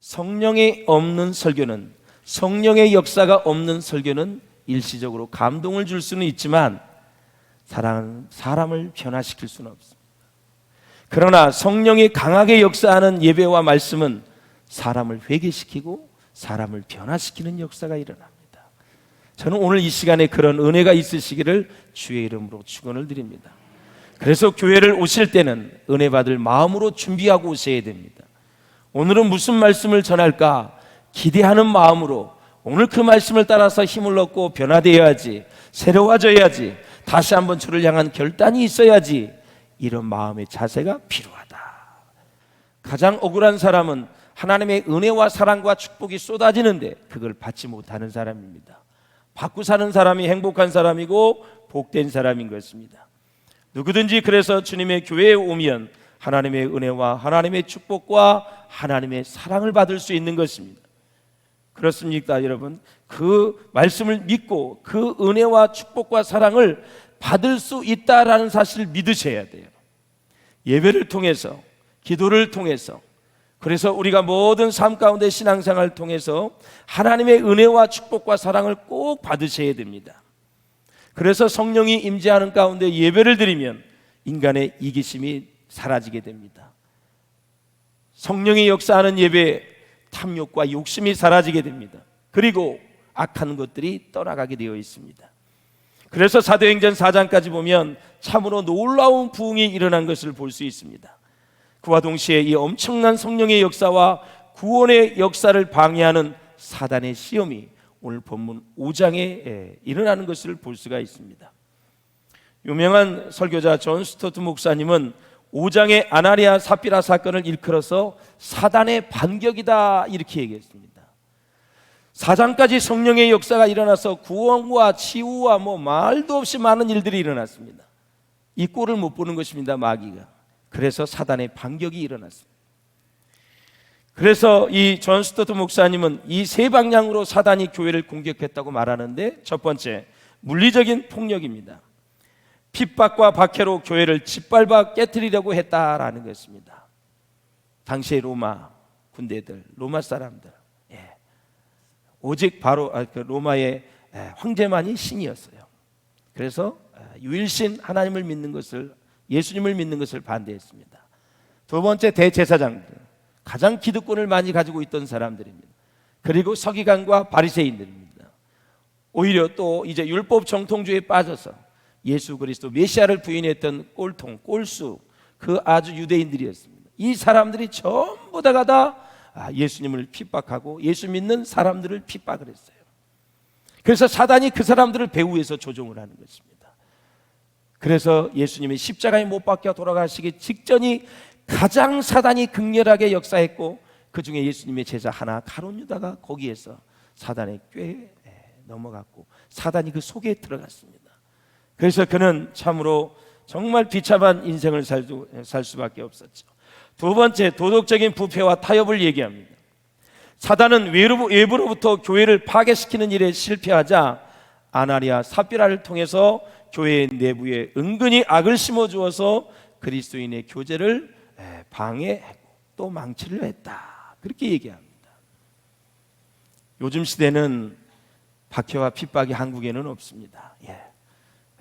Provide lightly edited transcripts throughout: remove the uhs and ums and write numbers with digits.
성령이 없는 설교는, 성령의 역사가 없는 설교는 일시적으로 감동을 줄 수는 있지만 사랑은 사람을 변화시킬 수는 없습니다. 그러나 성령이 강하게 역사하는 예배와 말씀은 사람을 회개시키고 사람을 변화시키는 역사가 일어납니다. 저는 오늘 이 시간에 그런 은혜가 있으시기를 주의 이름으로 축원을 드립니다. 그래서 교회를 오실 때는 은혜 받을 마음으로 준비하고 오셔야 됩니다. 오늘은 무슨 말씀을 전할까 기대하는 마음으로 오늘 그 말씀을 따라서 힘을 얻고 변화되어야지, 새로워져야지, 다시 한번 주를 향한 결단이 있어야지, 이런 마음의 자세가 필요하다. 가장 억울한 사람은 하나님의 은혜와 사랑과 축복이 쏟아지는데 그걸 받지 못하는 사람입니다. 받고 사는 사람이 행복한 사람이고 복된 사람인 것입니다. 누구든지 그래서 주님의 교회에 오면 하나님의 은혜와 하나님의 축복과 하나님의 사랑을 받을 수 있는 것입니다. 그렇습니까, 여러분? 그 말씀을 믿고 그 은혜와 축복과 사랑을 받을 수 있다라는 사실을 믿으셔야 돼요. 예배를 통해서, 기도를 통해서, 그래서 우리가 모든 삶 가운데 신앙생활을 통해서 하나님의 은혜와 축복과 사랑을 꼭 받으셔야 됩니다. 그래서 성령이 임재하는 가운데 예배를 드리면 인간의 이기심이 사라지게 됩니다. 성령이 역사하는 예배에 탐욕과 욕심이 사라지게 됩니다. 그리고 악한 것들이 떠나가게 되어 있습니다. 그래서 사도행전 4장까지 보면 참으로 놀라운 부흥이 일어난 것을 볼 수 있습니다. 그와 동시에 이 엄청난 성령의 역사와 구원의 역사를 방해하는 사단의 시험이 오늘 본문 5장에 일어나는 것을 볼 수가 있습니다. 유명한 설교자 존 스토트 목사님은 5장의 아나니아 삽비라 사건을 일컬어서 사단의 반격이다 이렇게 얘기했습니다. 4장까지 성령의 역사가 일어나서 구원과 치유와 말도 없이 많은 일들이 일어났습니다. 이 꼴을 못 보는 것입니다, 마귀가. 그래서 사단의 반격이 일어났습니다. 그래서 이 존 스토트 목사님은 이 세 방향으로 사단이 교회를 공격했다고 말하는데, 첫 번째, 물리적인 폭력입니다. 핍박과 박해로 교회를 짓밟아 깨트리려고 했다라는 것입니다. 당시의 로마 군대들, 로마 사람들, 오직 바로 로마의 황제만이 신이었어요. 그래서 유일신 하나님을 믿는 것을, 예수님을 믿는 것을 반대했습니다. 두 번째, 대제사장들, 가장 기득권을 많이 가지고 있던 사람들입니다. 그리고 서기관과 바리새인들입니다. 오히려 또 이제 율법 정통주의에 빠져서 예수 그리스도 메시아를 부인했던 꼴통, 꼴수, 그 아주 유대인들이었습니다. 이 사람들이 전부 다가 예수님을 핍박하고 예수 믿는 사람들을 핍박을 했어요. 그래서 사단이 그 사람들을 배후에서 조종을 하는 것입니다. 그래서 예수님이 십자가에 못 박혀 돌아가시기 직전이 가장 사단이 극렬하게 역사했고, 그 중에 예수님의 제자 하나 가룟 유다가 거기에서 사단의 꾀에 넘어갔고 사단이 그 속에 들어갔습니다. 그래서 그는 참으로 정말 비참한 인생을 살 수밖에 없었죠. 두 번째, 도덕적인 부패와 타협을 얘기합니다. 사단은 외부로부터 교회를 파괴시키는 일에 실패하자 아나니아 삽비라를 통해서 교회 내부에 은근히 악을 심어주어서 그리스도인의 교제를 방해하고 또 망치려 했다, 그렇게 얘기합니다. 요즘 시대는 박해와 핍박이 한국에는 없습니다.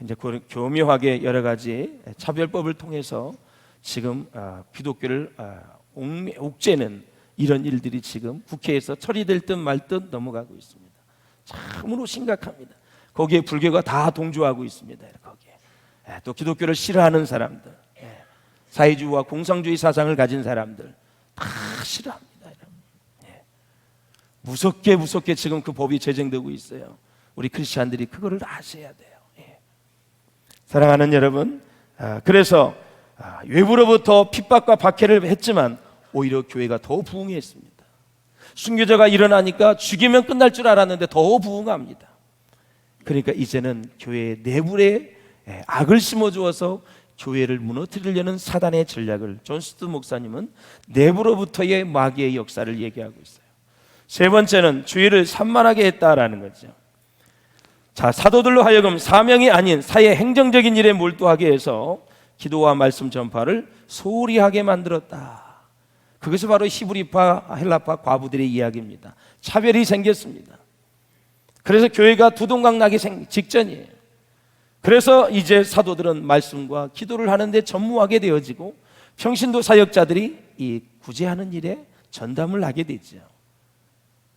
이제 교묘하게 여러 가지 차별법을 통해서 지금 기독교를 옥죄는 이런 일들이 지금 국회에서 처리될 듯 말 듯 넘어가고 있습니다. 참으로 심각합니다. 거기에 불교가 다 동조하고 있습니다. 거기에 또 기독교를 싫어하는 사람들, 사회주의와 공산주의 사상을 가진 사람들 다 싫어합니다. 무섭게 지금 그 법이 제정되고 있어요. 우리 크리스찬들이 그거를 아셔야 돼요. 사랑하는 여러분, 그래서 외부로부터 핍박과 박해를 했지만 오히려 교회가 더 부흥했습니다. 순교자가 일어나니까 죽이면 끝날 줄 알았는데 더 부흥합니다. 그러니까 이제는 교회 내부에 악을 심어주어서 교회를 무너뜨리려는 사단의 전략을 존 스토트 목사님은 내부로부터의 마귀의 역사를 얘기하고 있어요. 세 번째는 주의를 산만하게 했다라는 거죠. 자, 사도들로 하여금 사명이 아닌 사회 행정적인 일에 몰두하게 해서 기도와 말씀 전파를 소홀히 하게 만들었다. 그것이 바로 히브리파, 헬라파 과부들의 이야기입니다. 차별이 생겼습니다. 그래서 교회가 두동강 나기 직전이에요. 그래서 이제 사도들은 말씀과 기도를 하는데 전무하게 되어지고 평신도 사역자들이 이 구제하는 일에 전담을 하게 되죠.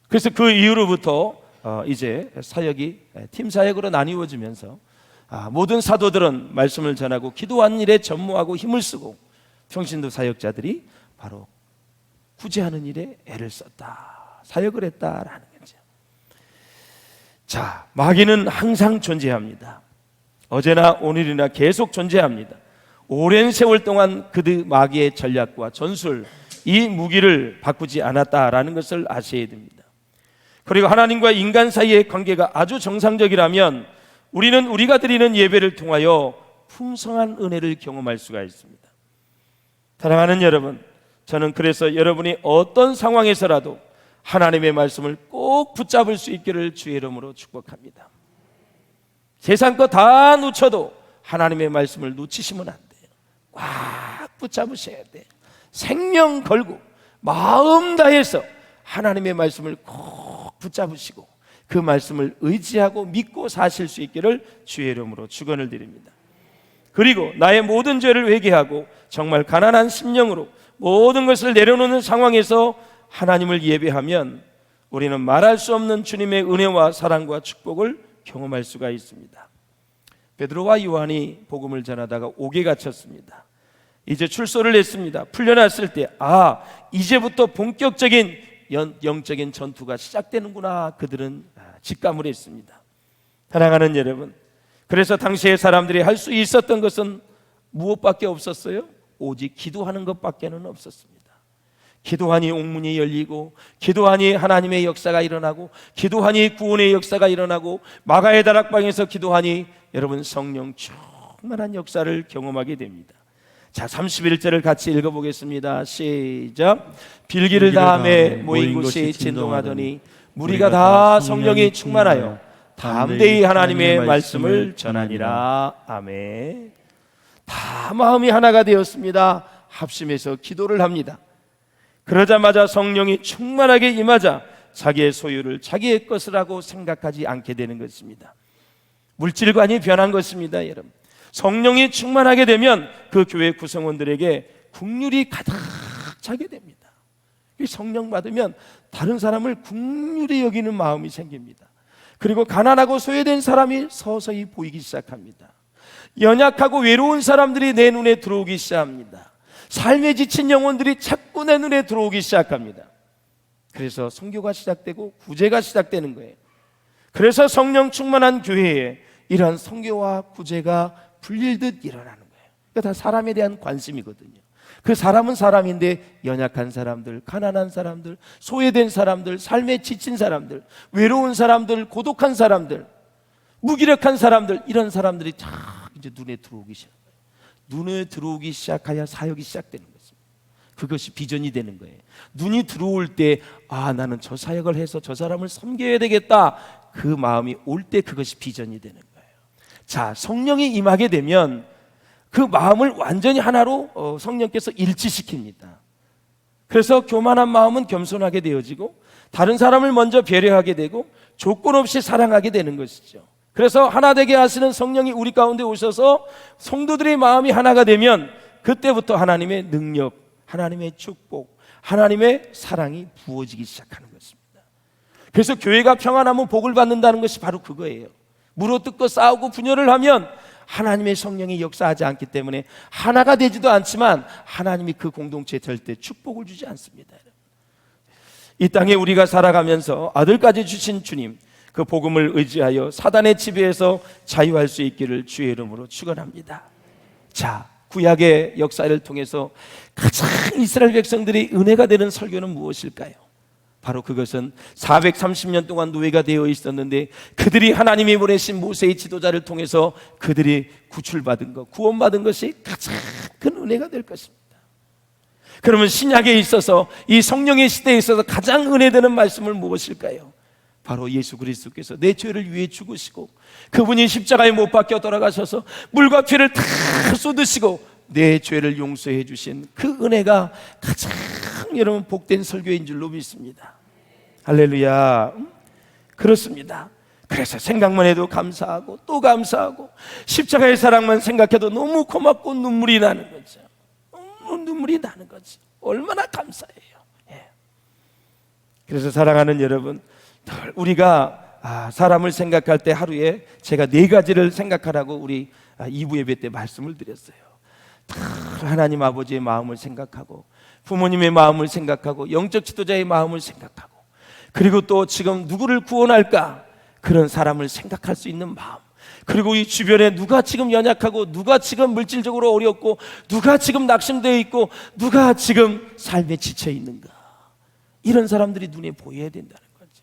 그래서 그 이후로부터 이제 사역이 팀 사역으로 나뉘어지면서 모든 사도들은 말씀을 전하고 기도하는 일에 전무하고 힘을 쓰고 평신도 사역자들이 바로 구제하는 일에 애를 썼다, 사역을 했다라는 거죠. 자, 마귀는 항상 존재합니다. 어제나 오늘이나 계속 존재합니다. 오랜 세월 동안 그들 마귀의 전략과 전술, 이 무기를 바꾸지 않았다라는 것을 아셔야 됩니다. 그리고 하나님과 인간 사이의 관계가 아주 정상적이라면 우리는 우리가 드리는 예배를 통하여 풍성한 은혜를 경험할 수가 있습니다. 사랑하는 여러분, 저는 그래서 여러분이 어떤 상황에서라도 하나님의 말씀을 꼭 붙잡을 수 있기를 주의 이름으로 축복합니다. 세상 거 다 놓쳐도 하나님의 말씀을 놓치시면 안 돼요. 꽉 붙잡으셔야 돼요. 생명 걸고 마음 다해서 하나님의 말씀을 꼭 붙잡으시고 그 말씀을 의지하고 믿고 사실 수 있기를 주의 이름으로 축원을 드립니다. 그리고 나의 모든 죄를 회개하고 정말 가난한 심령으로 모든 것을 내려놓는 상황에서 하나님을 예배하면 우리는 말할 수 없는 주님의 은혜와 사랑과 축복을 경험할 수가 있습니다. 베드로와 요한이 복음을 전하다가 옥에 갇혔습니다. 이제 출소를 했습니다. 풀려났을 때 이제부터 본격적인 영적인 전투가 시작되는구나, 그들은 직감을 했습니다. 사랑하는 여러분, 그래서 당시의 사람들이 할 수 있었던 것은 무엇밖에 없었어요? 오직 기도하는 것밖에는 없었습니다. 기도하니 옥문이 열리고, 기도하니 하나님의 역사가 일어나고, 기도하니 구원의 역사가 일어나고, 마가의 다락방에서 기도하니 여러분 성령 충만한 역사를 경험하게 됩니다. 자, 31절을 같이 읽어보겠습니다. 시작. 빌기를 다함에 모인 곳이 진동하더니 무리가 다 성령이 충만하여 담대히 하나님의 말씀을 전하니라. 아멘. 다 마음이 하나가 되었습니다. 합심해서 기도를 합니다. 그러자마자 성령이 충만하게 임하자 자기의 소유를 자기의 것이라고 생각하지 않게 되는 것입니다. 물질관이 변한 것입니다. 여러분, 성령이 충만하게 되면 그 교회 구성원들에게 긍휼이 가득 차게 됩니다. 성령 받으면 다른 사람을 긍휼히 여기는 마음이 생깁니다. 그리고 가난하고 소외된 사람이 서서히 보이기 시작합니다. 연약하고 외로운 사람들이 내 눈에 들어오기 시작합니다. 삶에 지친 영혼들이 자꾸 내 눈에 들어오기 시작합니다. 그래서 선교가 시작되고 구제가 시작되는 거예요. 그래서 성령 충만한 교회에 이러한 선교와 구제가 불릴듯 일어나는 거예요. 그러니까 다 사람에 대한 관심이거든요. 그 사람은 사람인데 연약한 사람들, 가난한 사람들, 소외된 사람들, 삶에 지친 사람들, 외로운 사람들, 고독한 사람들, 무기력한 사람들, 이런 사람들이 다 이제 눈에 들어오기 시작해요. 눈에 들어오기 시작하여 사역이 시작되는 것입니다. 그것이 비전이 되는 거예요. 눈이 들어올 때 나는 저 사역을 해서 저 사람을 섬겨야 되겠다, 그 마음이 올 때 그것이 비전이 되는 거예요. 자, 성령이 임하게 되면 그 마음을 완전히 하나로 성령께서 일치시킵니다. 그래서 교만한 마음은 겸손하게 되어지고 다른 사람을 먼저 배려하게 되고 조건 없이 사랑하게 되는 것이죠. 그래서 하나 되게 하시는 성령이 우리 가운데 오셔서 성도들의 마음이 하나가 되면 그때부터 하나님의 능력, 하나님의 축복, 하나님의 사랑이 부어지기 시작하는 것입니다. 그래서 교회가 평안하면 복을 받는다는 것이 바로 그거예요. 물어뜯고 싸우고 분열을 하면 하나님의 성령이 역사하지 않기 때문에 하나가 되지도 않지만 하나님이 그 공동체에 절대 축복을 주지 않습니다. 이 땅에 우리가 살아가면서 아들까지 주신 주님, 그 복음을 의지하여 사단의 지배에서 자유할 수 있기를 주의 이름으로 축원합니다. 자, 구약의 역사를 통해서 가장 이스라엘 백성들이 은혜가 되는 설교는 무엇일까요? 바로 그것은 430년 동안 노예가 되어 있었는데 그들이 하나님이 보내신 모세의 지도자를 통해서 그들이 구출받은 것, 구원받은 것이 가장 큰 은혜가 될 것입니다. 그러면 신약에 있어서 이 성령의 시대에 있어서 가장 은혜되는 말씀은 무엇일까요? 바로 예수 그리스도께서 내 죄를 위해 죽으시고 그분이 십자가에 못 박혀 돌아가셔서 물과 피를 다 쏟으시고 내 죄를 용서해 주신 그 은혜가 가장 가장 여러분 복된 설교인 줄로 믿습니다. 할렐루야. 그렇습니다. 그래서 생각만 해도 감사하고 또 감사하고 십자가의 사랑만 생각해도 너무 고맙고 눈물이 나는 거죠. 너무 눈물이 나는 거죠. 얼마나 감사해요. 예. 그래서 사랑하는 여러분, 우리가 사람을 생각할 때 하루에 제가 4가지를 생각하라고 우리 2부 예배 때 말씀을 드렸어요. 하나님 아버지의 마음을 생각하고 부모님의 마음을 생각하고 영적 지도자의 마음을 생각하고 그리고 또 지금 누구를 구원할까 그런 사람을 생각할 수 있는 마음, 그리고 이 주변에 누가 지금 연약하고 누가 지금 물질적으로 어렵고 누가 지금 낙심되어 있고 누가 지금 삶에 지쳐 있는가, 이런 사람들이 눈에 보여야 된다는 거죠.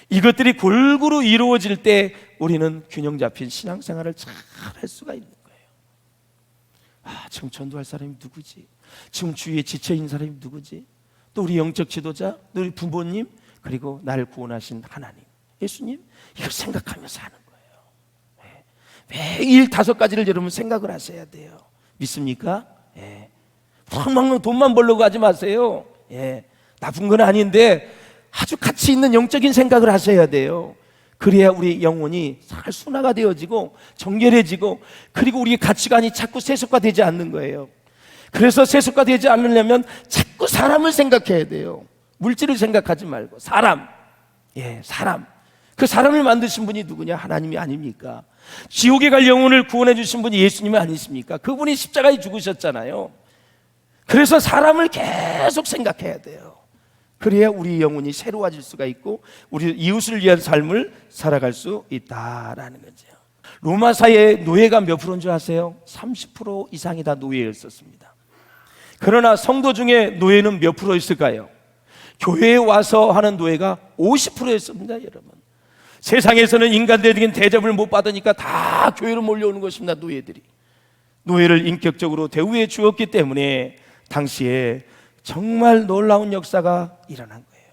이것들이 골고루 이루어질 때 우리는 균형 잡힌 신앙생활을 잘 할 수가 있는 거예요. 지금 전도할 사람이 누구지? 지금 주위에 지쳐 있는 사람이 누구지? 또 우리 영적 지도자, 또 우리 부모님, 그리고 나를 구원하신 하나님, 예수님, 이걸 생각하면서 하는 거예요. 매일 5가지를 여러분 생각을 하셔야 돼요. 믿습니까? 막 돈만 벌려고 하지 마세요. 나쁜 건 아닌데 아주 가치 있는 영적인 생각을 하셔야 돼요. 그래야 우리 영혼이 잘 순화가 되어지고 정결해지고, 그리고 우리의 가치관이 자꾸 세속화되지 않는 거예요. 그래서 세속화되지 않으려면 자꾸 사람을 생각해야 돼요. 물질을 생각하지 말고 사람. 사람. 그 사람을 만드신 분이 누구냐? 하나님이 아닙니까? 지옥에 갈 영혼을 구원해 주신 분이 예수님이 아니십니까? 그분이 십자가에 죽으셨잖아요. 그래서 사람을 계속 생각해야 돼요. 그래야 우리 영혼이 새로워질 수가 있고 우리 이웃을 위한 삶을 살아갈 수 있다라는 거죠. 로마 사회의 노예가 몇 프로인 줄 아세요? 30% 이상이 다 노예였었습니다. 그러나 성도 중에 노예는 몇 프로 있을까요? 교회에 와서 하는 노예가 50%였습니다. 여러분, 세상에서는 인간들에게 대접을 못 받으니까 다 교회로 몰려오는 것입니다. 노예들이 노예를 인격적으로 대우해 주었기 때문에 당시에 정말 놀라운 역사가 일어난 거예요.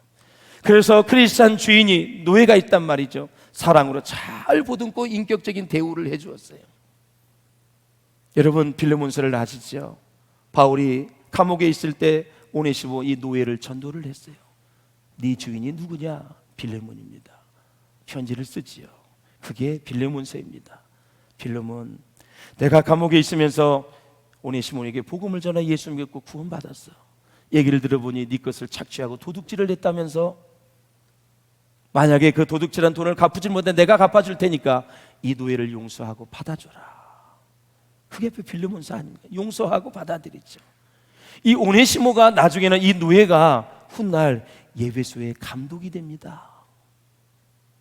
그래서 크리스찬 주인이 노예가 있단 말이죠. 사랑으로 잘 보듬고 인격적인 대우를 해주었어요. 여러분, 빌레몬서를 아시죠? 바울이 감옥에 있을 때 오네시모 이 노예를 전도를 했어요. 네 주인이 누구냐? 빌레몬입니다. 편지를 쓰지요. 그게 빌레몬서입니다. 빌레몬, 내가 감옥에 있으면서 오네시모에게 복음을 전하 예수 믿고 구원받았어. 얘기를 들어보니 네 것을 착취하고 도둑질을 했다면서? 만약에 그 도둑질한 돈을 갚지 못해 내가 갚아줄 테니까 이 노예를 용서하고 받아줘라. 그게 빌레몬서 아닙니까? 용서하고 받아들이죠. 이 오네시모가 나중에는 이 노예가 훗날 예배소의 감독이 됩니다.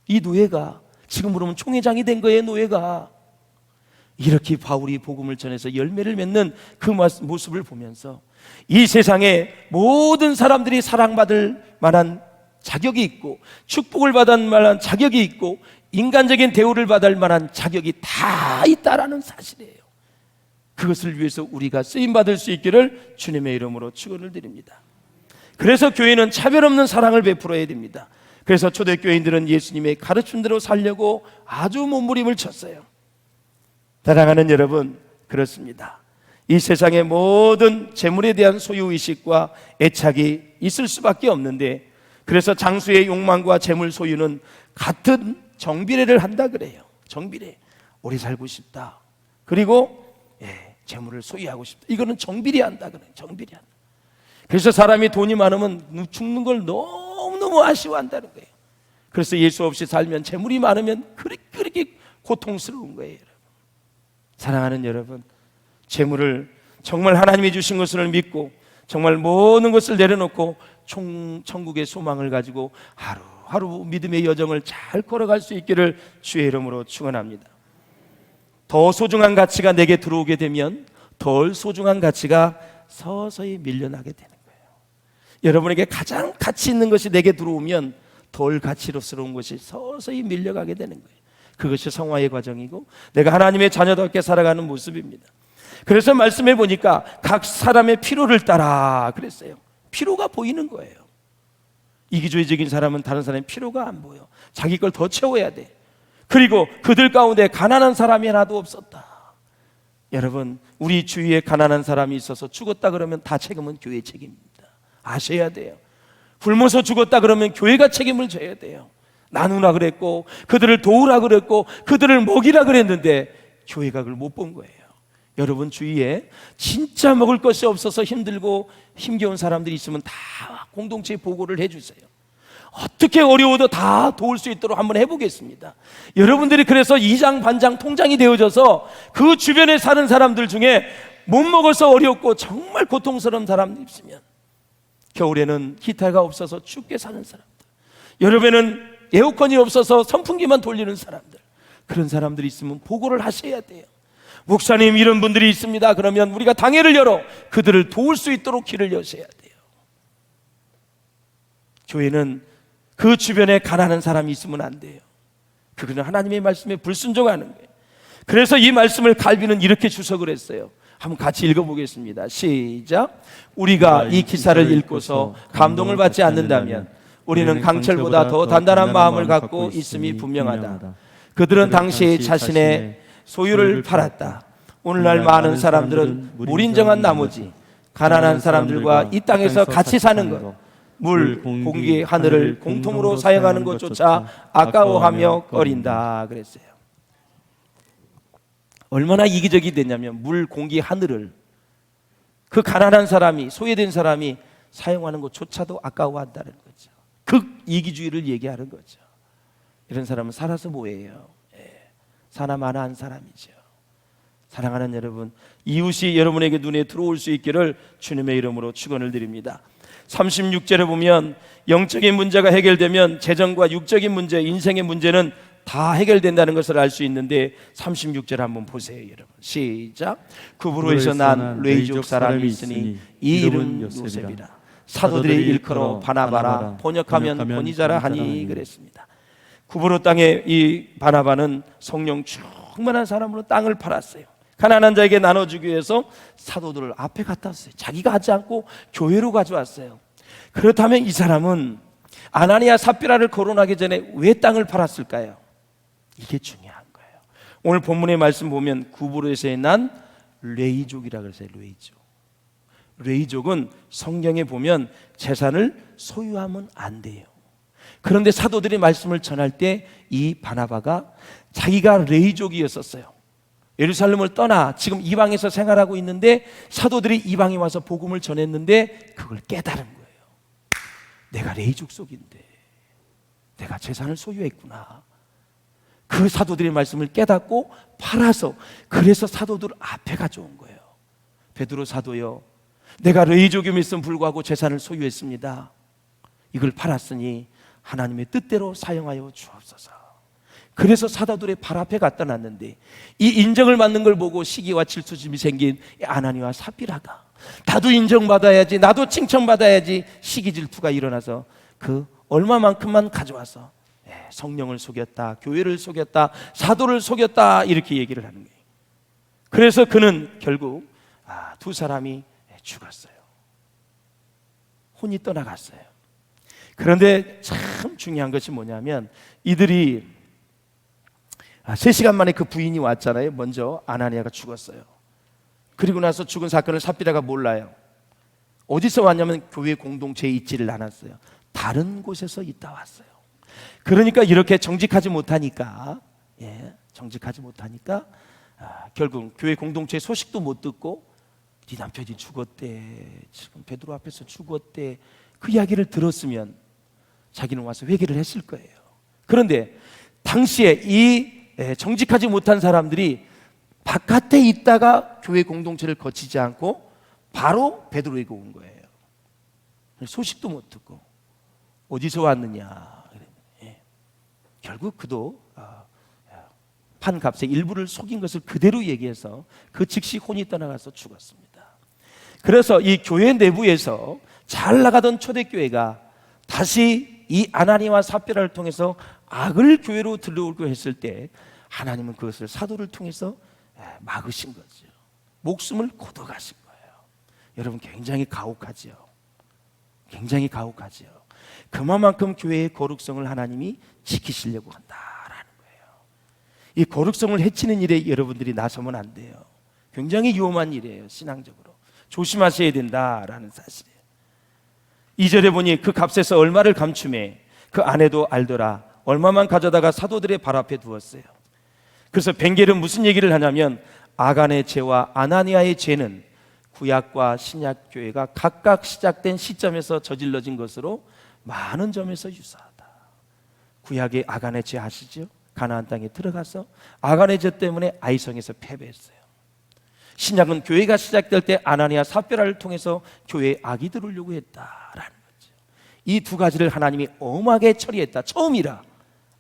이 노예가 지금 그러면 총회장이 된 거예요. 노예가 이렇게 바울이 복음을 전해서 열매를 맺는 그 모습을 보면서 이 세상에 모든 사람들이 사랑받을 만한 자격이 있고 축복을 받을 만한 자격이 있고 인간적인 대우를 받을 만한 자격이 다 있다라는 사실이에요. 그것을 위해서 우리가 쓰임받을 수 있기를 주님의 이름으로 축원을 드립니다. 그래서 교회는 차별 없는 사랑을 베풀어야 됩니다. 그래서 초대교인들은 예수님의 가르침대로 살려고 아주 몸부림을 쳤어요. 사랑하는 여러분, 그렇습니다. 이 세상의 모든 재물에 대한 소유의식과 애착이 있을 수밖에 없는데, 그래서 장수의 욕망과 재물 소유는 같은 정비례를 한다 그래요. 정비례. 오래 살고 싶다. 그리고 재물을 소유하고 싶다. 이거는 정비례한다 그래요. 정비례한다. 그래서 사람이 돈이 많으면 죽는 걸 너무너무 아쉬워한다는 거예요. 그래서 예수 없이 살면, 재물이 많으면 그렇게 고통스러운 거예요. 여러분. 사랑하는 여러분, 재물을 정말 하나님이 주신 것을 믿고 정말 모든 것을 내려놓고 천국의 소망을 가지고 하루하루 믿음의 여정을 잘 걸어갈 수 있기를 주의 이름으로 축원합니다. 더 소중한 가치가 내게 들어오게 되면 덜 소중한 가치가 서서히 밀려나게 되는 거예요. 여러분에게 가장 가치 있는 것이 내게 들어오면 덜 가치로스러운 것이 서서히 밀려가게 되는 거예요. 그것이 성화의 과정이고 내가 하나님의 자녀답게 살아가는 모습입니다. 그래서 말씀해 보니까 각 사람의 필요를 따라 그랬어요. 필요가 보이는 거예요. 이기주의적인 사람은 다른 사람의 필요가 안 보여. 자기 걸 더 채워야 돼. 그리고 그들 가운데 가난한 사람이 하나도 없었다. 여러분, 우리 주위에 가난한 사람이 있어서 죽었다 그러면 다 책임은 교회의 책임입니다. 아셔야 돼요. 굶어서 죽었다 그러면 교회가 책임을 져야 돼요. 나누라 그랬고 그들을 도우라 그랬고 그들을 먹이라 그랬는데 교회가 그걸 못 본 거예요. 여러분 주위에 진짜 먹을 것이 없어서 힘들고 힘겨운 사람들이 있으면 다 공동체에 보고를 해주세요. 어떻게 어려워도 다 도울 수 있도록 한번 해보겠습니다. 여러분들이 그래서 이장 반장 통장이 되어져서 그 주변에 사는 사람들 중에 못 먹어서 어렵고 정말 고통스러운 사람이 있으면, 겨울에는 히터가 없어서 춥게 사는 사람들, 여름에는 에어컨이 없어서 선풍기만 돌리는 사람들, 그런 사람들이 있으면 보고를 하셔야 돼요. 목사님 이런 분들이 있습니다. 그러면 우리가 당회를 열어 그들을 도울 수 있도록 길을 여셔야 돼요. 교회는 그 주변에 가난한 사람이 있으면 안 돼요. 그거는 하나님의 말씀에 불순종하는 거예요. 그래서 이 말씀을 갈비는 이렇게 주석을 했어요. 한번 같이 읽어보겠습니다. 시작. 우리가 이 기사를 읽고서 감동을 받지 않는다면 우리는 강철보다 더 단단한 마음을 갖고 있음이 분명하다. 그들은 당시 자신의 소유를 팔았다. 오늘날 많은 사람들은 무인정한 나머지 가난한 사람들과 이 땅에서 같이 사는 것, 물, 공기, 하늘을 공통으로 사용하는 것조차 아까워하며 꺼린다 그랬어요. 얼마나 이기적이 됐냐면 물, 공기, 하늘을 그 가난한 사람이, 소외된 사람이 사용하는 것조차도 아까워한다는 거죠. 극이기주의를 얘기하는 거죠. 이런 사람은 살아서 뭐예요? 사나마나한 사람이죠. 사랑하는 여러분, 이웃이 여러분에게 눈에 들어올 수 있기를 주님의 이름으로 축원을 드립니다. 36절에 보면 영적인 문제가 해결되면 재정과 육적인 문제, 인생의 문제는 다 해결된다는 것을 알 수 있는데 36절 한번 보세요 여러분. 시작. 구브로에서 난 레이족 사람이 있으니 이 이름 요셉이라. 사도들의 일컬어 바나바라, 번역하면 보니자라 하니 그랬습니다. 구브로 땅에 이 바나바는 성령 충만한 사람으로 땅을 팔았어요. 가난한 자에게 나눠주기 위해서 사도들을 앞에 갖다 놨어요. 자기가 하지 않고 교회로 가져왔어요. 그렇다면 이 사람은 아나니아 삽비라를 거론하기 전에 왜 땅을 팔았을까요? 이게 중요한 거예요. 오늘 본문의 말씀 보면 구브로에서 난 레이족이라 그랬어요. 레이족. 레이족은 성경에 보면 재산을 소유하면 안 돼요. 그런데 사도들이 말씀을 전할 때 이 바나바가 자기가 레이족이었었어요. 예루살렘을 떠나 지금 이방에서 생활하고 있는데 사도들이 이방에 와서 복음을 전했는데 그걸 깨달은 거예요. 내가 레이족 속인데 내가 재산을 소유했구나. 그 사도들의 말씀을 깨닫고 팔아서, 그래서 사도들 앞에 가져온 거예요. 베드로 사도요, 내가 레이족임에도 불구하고 재산을 소유했습니다. 이걸 팔았으니 하나님의 뜻대로 사용하여 주옵소서. 그래서 사도들의 발 앞에 갖다 놨는데 이 인정을 받는 걸 보고 시기와 질투심이 생긴 아나니와 삽비라가 나도 인정받아야지, 나도 칭찬받아야지, 시기 질투가 일어나서 그 얼마만큼만 가져와서 성령을 속였다, 교회를 속였다, 사도를 속였다, 이렇게 얘기를 하는 거예요. 그래서 그는 결국 두 사람이 죽었어요. 혼이 떠나갔어요. 그런데 참 중요한 것이 뭐냐면 이들이 3시간 만에 그 부인이 왔잖아요. 먼저 아나니아가 죽었어요. 그리고 나서 죽은 사건을 삽비라가 몰라요. 어디서 왔냐면 교회 공동체에 있지를 않았어요. 다른 곳에서 있다 왔어요. 그러니까 이렇게 정직하지 못하니까 결국 교회 공동체의 소식도 못 듣고 네 남편이 죽었대, 지금 베드로 앞에서 죽었대, 그 이야기를 들었으면 자기는 와서 회개를 했을 거예요. 그런데 당시에 이 정직하지 못한 사람들이 바깥에 있다가 교회 공동체를 거치지 않고 바로 베드로에게 온 거예요. 소식도 못 듣고 어디서 왔느냐. 결국 그도 판 값의 일부를 속인 것을 그대로 얘기해서 그 즉시 혼이 떠나가서 죽었습니다. 그래서 이 교회 내부에서 잘 나가던 초대교회가 다시 이 아나니와 삽비라를 통해서 악을 교회로 들어오고 했을 때 하나님은 그것을 사도를 통해서 막으신 거죠. 목숨을 걷어가신 거예요. 여러분 굉장히 가혹하지요. 굉장히 가혹하지요. 그만큼 교회의 거룩성을 하나님이 지키시려고 한다라는 거예요. 이 거룩성을 해치는 일에 여러분들이 나서면 안 돼요. 굉장히 위험한 일이에요. 신앙적으로 조심하셔야 된다라는 사실이에요. 2절에 보니 그 값에서 얼마를 감추매 그 아내도 알더라. 얼마만 가져다가 사도들의 발 앞에 두었어요. 그래서 벤겔은 무슨 얘기를 하냐면 아간의 죄와 아나니아의 죄는 구약과 신약 교회가 각각 시작된 시점에서 저질러진 것으로 많은 점에서 유사하다. 구약의 아간의 죄 아시죠? 가나안 땅에 들어가서 아간의 죄 때문에 아이성에서 패배했어요. 신약은 교회가 시작될 때 아나니아 삽비라를 통해서 교회에 악이 들어오려고 했다라는 거죠. 이 두 가지를 하나님이 엄하게 처리했다. 처음이라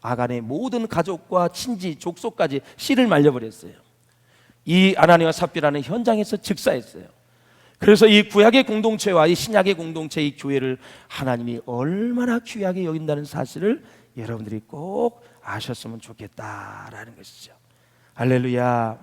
아간의 모든 가족과 친지, 족속까지 씨를 말려버렸어요. 이 아나니아와 삽비라는 현장에서 즉사했어요. 그래서 이 구약의 공동체와 이 신약의 공동체, 이 교회를 하나님이 얼마나 귀하게 여긴다는 사실을 여러분들이 꼭 아셨으면 좋겠다라는 것이죠. 할렐루야.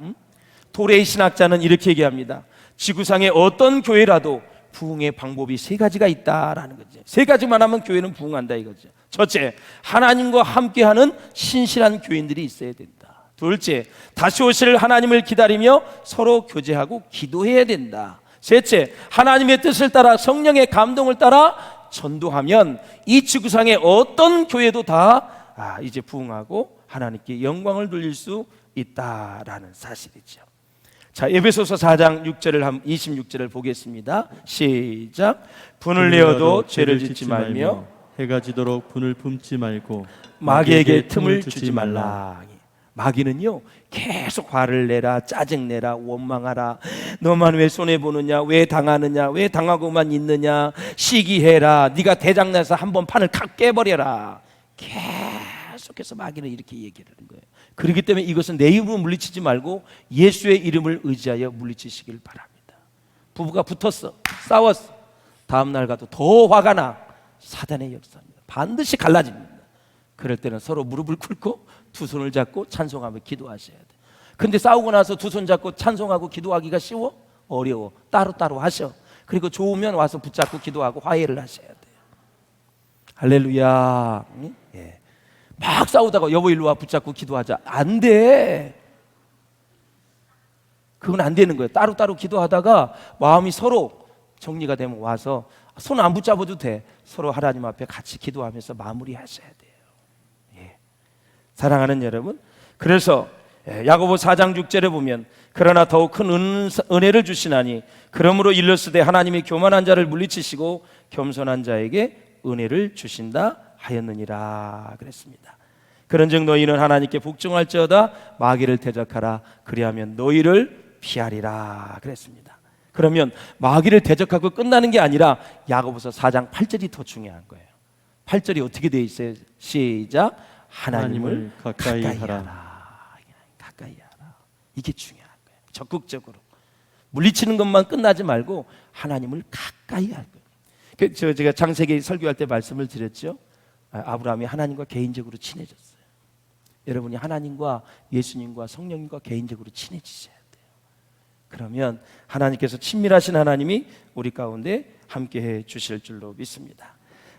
도레이 신학자는 이렇게 얘기합니다. 지구상의 어떤 교회라도 부흥의 방법이 세 가지가 있다라는 거죠. 세 가지만 하면 교회는 부흥한다 이거죠. 첫째, 하나님과 함께하는 신실한 교인들이 있어야 된다. 둘째, 다시 오실 하나님을 기다리며 서로 교제하고 기도해야 된다. 셋째, 하나님의 뜻을 따라 성령의 감동을 따라 전도하면 이 지구상의 어떤 교회도 다 이제 부흥하고 하나님께 영광을 돌릴 수 있다라는 사실이죠. 자, 에베소서 4장 6절을 26절을 보겠습니다. 시작. 분을 내어도 죄를 짓지 말며 해가 지도록 분을 품지 말고 마귀에게 틈을 주지 말라. 마귀는요 계속 화를 내라, 짜증내라, 원망하라, 너만 왜 손해보느냐, 왜 당하느냐, 왜 당하고만 있느냐, 시기해라, 네가 대장나서 한번 판을 칵 깨버려라. 계속해서 마귀는 이렇게 얘기를 하는 거예요. 그렇기 때문에 이것은 내 입으로 물리치지 말고 예수의 이름을 의지하여 물리치시길 바랍니다. 부부가 붙었어, 싸웠어, 다음 날 가도 더 화가 나. 사단의 역사입니다. 반드시 갈라집니다. 그럴 때는 서로 무릎을 꿇고 두 손을 잡고 찬송하며 기도하셔야 돼요. 근데 싸우고 나서 두 손 잡고 찬송하고 기도하기가 쉬워? 어려워. 따로따로 하셔. 그리고 좋으면 와서 붙잡고 기도하고 화해를 하셔야 돼요. 할렐루야. 예. 막 싸우다가 여보 일로 와 붙잡고 기도하자. 안 돼. 그건 안 되는 거예요. 따로따로 기도하다가 마음이 서로 정리가 되면 와서 손 안 붙잡아도 돼. 서로 하나님 앞에 같이 기도하면서 마무리하셔야 돼요. 예. 사랑하는 여러분, 그래서 야고보 4장 6절에 보면 그러나 더욱 큰 은혜를 주시나니 그러므로 일러스되 하나님이 교만한 자를 물리치시고 겸손한 자에게 은혜를 주신다 하였느니라 그랬습니다. 그런즉 너희는 하나님께 복종할지어다 마귀를 대적하라 그리하면 너희를 피하리라 그랬습니다. 그러면 마귀를 대적하고 끝나는 게 아니라 야고보서 4장 8절이 더 중요한 거예요. 8절이 어떻게 되어 있어요? 시작. 하나님을 가까이 하라. 가까이 하라. 이게 중요한 거예요. 적극적으로 물리치는 것만 끝나지 말고 하나님을 가까이 할 거예요. 제가 창세기 설교할 때 말씀을 드렸죠. 아브라함이 하나님과 개인적으로 친해졌어요. 여러분이 하나님과 예수님과 성령님과 개인적으로 친해지셔야 돼요. 그러면 하나님께서 친밀하신 하나님이 우리 가운데 함께해 주실 줄로 믿습니다.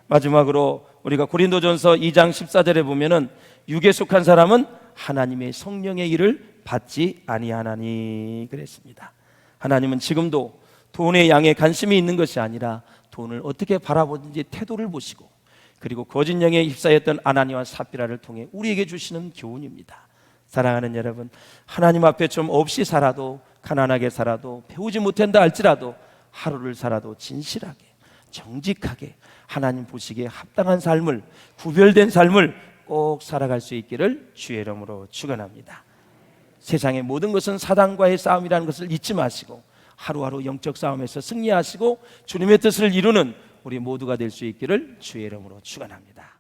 마지막으로 우리가 고린도전서 2장 14절에 보면은 육에 속한 사람은 하나님의 성령의 일을 받지 아니하나니 그랬습니다. 하나님은 지금도 돈의 양에 관심이 있는 것이 아니라 돈을 어떻게 바라보는지 태도를 보시고 그리고 거짓 영에 휩싸였던 아나니아와 삽비라를 통해 우리에게 주시는 교훈입니다. 사랑하는 여러분, 하나님 앞에 좀 없이 살아도 가난하게 살아도 배우지 못한다 할지라도 하루를 살아도 진실하게 정직하게 하나님 보시기에 합당한 삶을 구별된 삶을 꼭 살아갈 수 있기를 주의 이름으로 축원합니다. 세상의 모든 것은 사단과의 싸움이라는 것을 잊지 마시고 하루하루 영적 싸움에서 승리하시고 주님의 뜻을 이루는 우리 모두가 될 수 있기를 주의 이름으로 축원합니다.